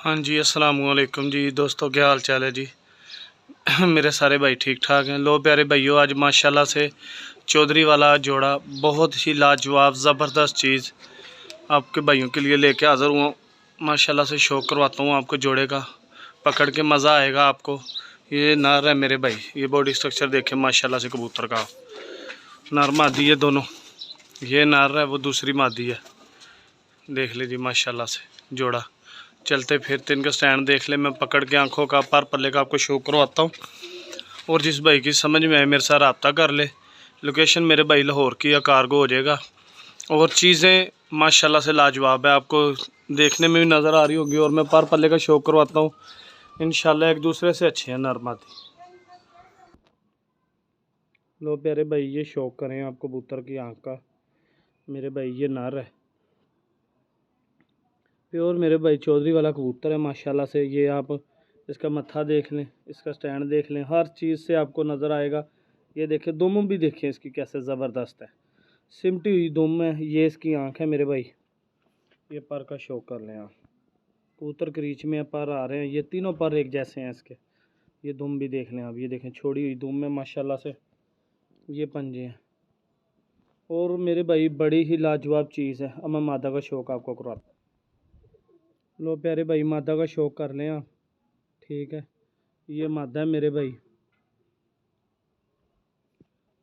हाँ जी, अस्सलाम वालेकुम जी दोस्तों, क्या हाल चाल है जी। मेरे सारे भाई ठीक ठाक हैं। लो प्यारे भाइयों, आज माशाल्लाह से चौधरी वाला जोड़ा बहुत ही लाजवाब ज़बरदस्त चीज़ आपके भाइयों के लिए लेके हाज़िर हुआ। माशाल्लाह से शौक करवाता हूँ आपको जोड़े का, पकड़ के मज़ा आएगा आपको। ये नर है मेरे भाई, ये बॉडी स्ट्रक्चर देखें माशाल्लाह से कबूतर का। नर मादी है दोनों, ये नर है वो दूसरी मादी है। देख लीजिए माशाल्लाह से जोड़ा। चलते फिरते इनका स्टैंड देख ले, मैं पकड़ के आंखों का पर पल्ले का आपको शो करवाता हूँ। और जिस भाई की समझ में आए मेरे साथ रब्ता कर ले। लोकेशन मेरे भाई लाहौर की या कार्गो हो जाएगा। और चीज़ें माशाल्लाह से लाजवाब है, आपको देखने में भी नज़र आ रही होगी। और मैं पर पल्ले का शो करवाता हूँ, इंशाल्लाह एक दूसरे से अच्छे हैं नरमादी। लो प्यारे भाई, ये शौक करें आपको कबूतर की आँख का। मेरे भाई ये नर है प्योर, मेरे भाई चौधरी वाला कबूतर है माशाल्लाह से। ये आप इसका मत्था देख लें, इसका स्टैंड देख लें, हर चीज़ से आपको नज़र आएगा। ये देखें दुम भी देखें इसकी कैसे ज़बरदस्त है, सिमटी हुई दुम है। ये इसकी आंख है मेरे भाई। ये पर का शो कर लें आप, कबूतर के रीच में पर आ रहे हैं, ये तीनों पर एक जैसे हैं इसके। ये दुम भी देख लें आप, ये देखें छोड़ी हुई दुम है माशाल्लाह से। ये पंजे हैं। और मेरे भाई बड़ी ही लाजवाब चीज़ है। अब मैं मादा का शौक आपको करवाता। लो प्यारे भाई, मादा का शौक कर लें आप, ठीक है। ये मादा है मेरे भाई,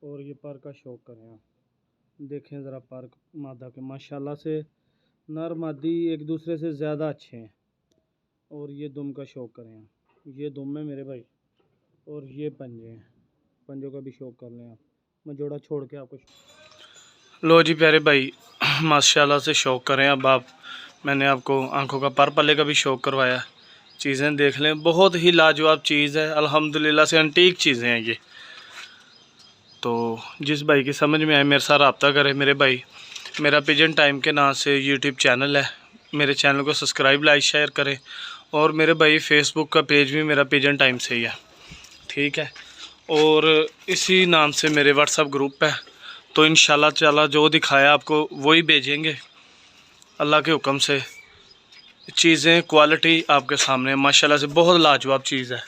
और ये पर का शौक करें आप, देखें ज़रा पर मादा के माशाल्लाह से नर मादी एक दूसरे से ज़्यादा अच्छे हैं। और ये दुम का शौक करें आप, ये दुम है मेरे भाई। और ये पंजे हैं, पंजों का भी शौक कर लें आप। मैं जोड़ा छोड़ के आपको लो जी प्यारे भाई, माशाल्लाह से शौक करें अब आप। मैंने आपको आंखों का पर पल्ले का भी शौक करवाया। चीज़ें देख लें, बहुत ही लाजवाब चीज़ है अल्हम्दुलिल्लाह से, एंटीक चीज़ें हैं ये। तो जिस भाई की समझ में आए मेरे साथ रब्ता करें मेरे भाई। मेरा पिजन टाइम के नाम से यूट्यूब चैनल है, मेरे चैनल को सब्सक्राइब लाइक शेयर करें। और मेरे भाई फेसबुक का पेज भी मेरा पिजन टाइम से ही है, ठीक है। और इसी नाम से मेरे व्हाट्सअप ग्रुप है। तो इंशाल्लाह ताला जो दिखाया आपको वही भेजेंगे अल्लाह के हुक्म से। चीज़ें क्वालिटी आपके सामने माशाल्लाह से बहुत लाजवाब चीज़ है।